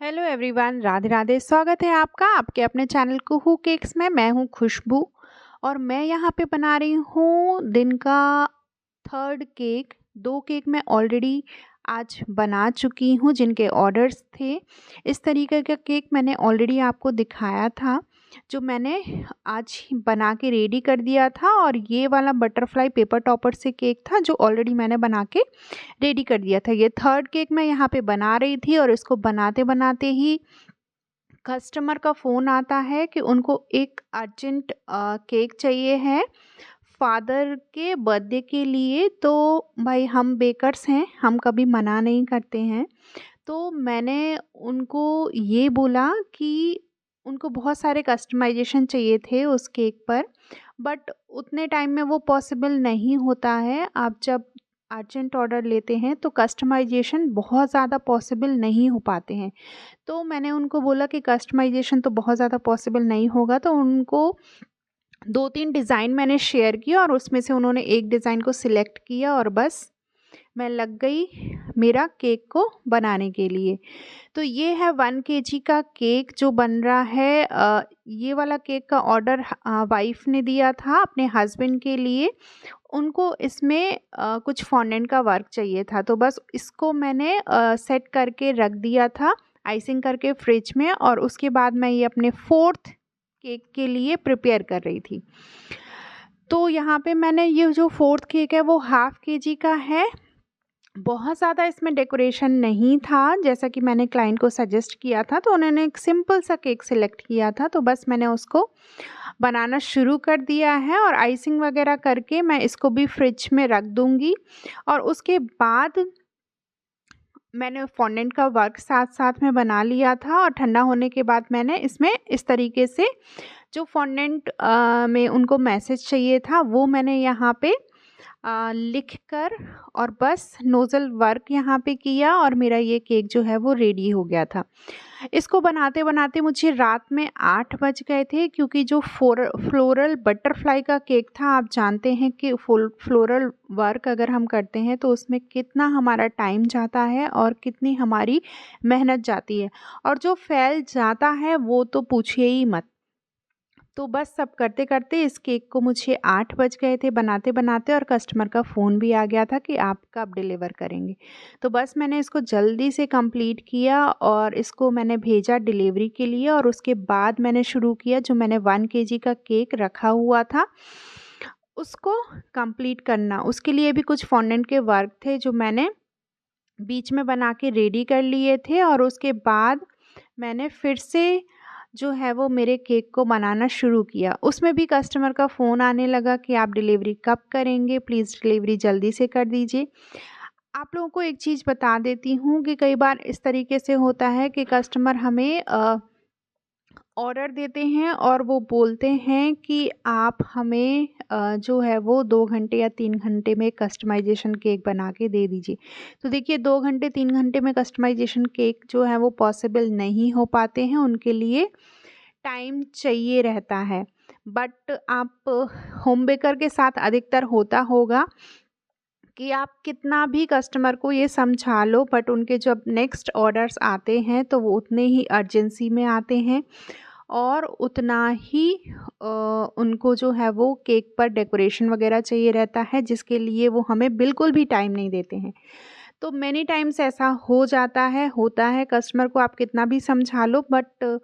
Hello everyone, Radhe Radhe. स्वागत है आपका आपके अपने चैनल कुहू केक्स में। मैं हूँ खुशबू और मैं यहाँ पे बना रही हूँ दिन का थर्ड केक। 2 केक मैं ऑलरेडी आज बना चुकी हूँ जिनके ऑर्डर्स थे। इस तरीके का केक मैंने ऑलरेडी आपको दिखाया था, जो मैंने आज ही बना के रेडी कर दिया था। और ये वाला बटरफ्लाई पेपर टॉपर से केक था जो ऑलरेडी मैंने बना के रेडी कर दिया था। ये थर्ड केक मैं यहाँ पे बना रही थी और इसको बनाते बनाते ही कस्टमर का फ़ोन आता है कि उनको एक अर्जेंट केक चाहिए है फादर के बर्थडे के लिए। तो भाई हम बेकर्स हैं, हम कभी मना नहीं करते हैं। तो मैंने उनको ये बोला कि उनको बहुत सारे कस्टमाइजेशन चाहिए थे उस केक पर, बट उतने टाइम में वो पॉसिबल नहीं होता है। आप जब अर्जेंट ऑर्डर लेते हैं तो कस्टमाइजेशन बहुत ज़्यादा पॉसिबल नहीं हो पाते हैं। तो मैंने उनको बोला कि कस्टमाइजेशन तो बहुत ज़्यादा पॉसिबल नहीं होगा, तो उनको 2-3 डिज़ाइन मैंने शेयर किया और उसमें से उन्होंने एक डिज़ाइन को सिलेक्ट किया और बस मैं लग गई मेरा केक को बनाने के लिए। तो ये है 1 केजी का केक जो बन रहा है। ये वाला केक का ऑर्डर वाइफ़ ने दिया था अपने हस्बैंड के लिए। उनको इसमें कुछ फॉन्डेंट का वर्क चाहिए था, तो बस इसको मैंने सेट करके रख दिया था आइसिंग करके फ्रिज में। और उसके बाद मैं ये अपने 4th केक के लिए प्रिपेयर कर रही थी। तो यहाँ पे मैंने ये जो 4th केक है वो हाफ़ केजी का है। बहुत ज़्यादा इसमें डेकोरेशन नहीं था, जैसा कि मैंने क्लाइंट को सजेस्ट किया था, तो उन्होंने एक सिंपल सा केक सिलेक्ट किया था। तो बस मैंने उसको बनाना शुरू कर दिया है और आइसिंग वगैरह करके मैं इसको भी फ्रिज में रख दूँगी। और उसके बाद मैंने फॉन्डेंट का वर्क साथ-साथ में बना लिया था और ठंडा होने के बाद मैंने इसमें इस तरीके से जो फॉन्डेंट में उनको मैसेज चाहिए था वो मैंने यहाँ पे लिख कर और बस नोज़ल वर्क यहाँ पे किया और मेरा ये केक जो है वो रेडी हो गया था। इसको बनाते-बनाते मुझे रात में 8 बज गए थे, क्योंकि जो फ्लोरल बटरफ्लाई का केक था, आप जानते हैं कि फ्लोरल वर्क अगर हम करते हैं तो उसमें कितना हमारा टाइम जाता है और कितनी हमारी मेहनत जाती है, और जो फैल जाता है वो तो पूछिए ही मत। तो बस सब करते-करते इस केक को मुझे 8 बज गए थे बनाते-बनाते, और कस्टमर का फ़ोन भी आ गया था कि आप कब डिलीवर करेंगे। तो बस मैंने इसको जल्दी से कंप्लीट किया और इसको मैंने भेजा डिलीवरी के लिए। और उसके बाद मैंने शुरू किया जो मैंने 1 केजी का केक रखा हुआ था, उसको कंप्लीट करना। उसके लिए भी कुछ फॉन्डेंट के वर्क थे जो मैंने बीच में बना के रेडी कर लिए थे। और उसके बाद मैंने फिर से जो है वो मेरे केक को बनाना शुरू किया। उसमें भी कस्टमर का फ़ोन आने लगा कि आप डिलीवरी कब करेंगे? प्लीज़ डिलीवरी जल्दी से कर दीजिए। आप लोगों को एक चीज़ बता देती हूँ कि कई बार इस तरीके से होता है कि कस्टमर हमें ऑर्डर देते हैं और वो बोलते हैं कि आप हमें जो है वो 2 घंटे या 3 घंटे में कस्टमाइज़ेशन केक बना के दे दीजिए। तो देखिए 2 घंटे 3 घंटे में कस्टमाइज़ेशन केक जो है वो पॉसिबल नहीं हो पाते हैं, उनके लिए टाइम चाहिए रहता है। बट आप होम बेकर के साथ अधिकतर होता होगा कि आप कितना भी कस्टमर को ये समझा लो, बट उनके जब नेक्स्ट ऑर्डर्स आते हैं तो वो उतने ही अर्जेंसी में आते हैं और उतना ही उनको जो है वो केक पर डेकोरेशन वगैरह चाहिए रहता है, जिसके लिए वो हमें बिल्कुल भी टाइम नहीं देते हैं। तो मैनी टाइम्स ऐसा हो जाता है, होता है, कस्टमर को आप कितना भी समझा लो बट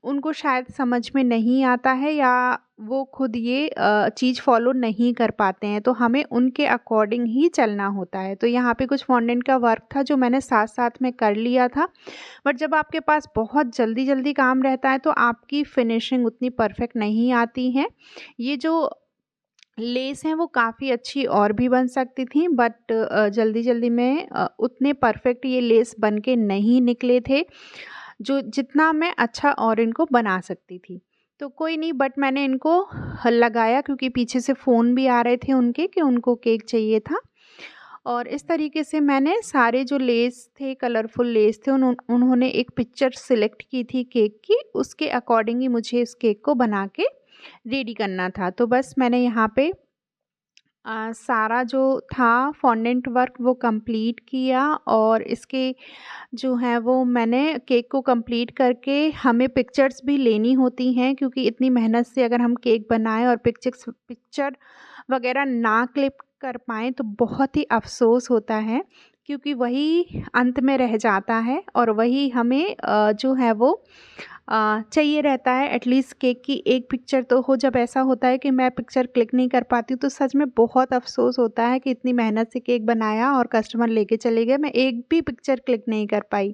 उनको शायद समझ में नहीं आता है, या वो खुद ये चीज़ फ़ॉलो नहीं कर पाते हैं, तो हमें उनके अकॉर्डिंग ही चलना होता है। तो यहाँ पे कुछ फॉन्डेंट का वर्क था जो मैंने साथ-साथ में कर लिया था। बट जब आपके पास बहुत जल्दी-जल्दी काम रहता है तो आपकी फिनिशिंग उतनी परफेक्ट नहीं आती है। ये जो लेस हैं वो काफ़ी अच्छी और भी बन सकती थी, बट जल्दी-जल्दी में उतने परफेक्ट ये लेस बन के नहीं निकले थे, जो जितना मैं अच्छा और इनको बना सकती थी। तो कोई नहीं, बट मैंने इनको लगाया क्योंकि पीछे से फ़ोन भी आ रहे थे उनके कि उनको केक चाहिए था। और इस तरीके से मैंने सारे जो लेस थे, कलरफुल लेस थे, उन्होंने एक पिक्चर सिलेक्ट की थी केक की, उसके अकॉर्डिंग ही मुझे इस केक को बना के रेडी करना था। तो बस मैंने यहाँ पे सारा जो था फॉन्डेंट वर्क वो कंप्लीट किया और इसके जो है वो मैंने केक को कंप्लीट करके हमें पिक्चर्स भी लेनी होती हैं, क्योंकि इतनी मेहनत से अगर हम केक बनाएं और पिक्चर वगैरह ना क्लिक कर पाएँ तो बहुत ही अफ़सोस होता है, क्योंकि वही अंत में रह जाता है और वही हमें जो है वो चाहिए रहता है। एटलीस्ट केक की एक पिक्चर तो हो। जब ऐसा होता है कि मैं पिक्चर क्लिक नहीं कर पाती हूँ तो सच में बहुत अफ़सोस होता है कि इतनी मेहनत से केक बनाया और कस्टमर लेके चले गए, मैं एक भी पिक्चर क्लिक नहीं कर पाई।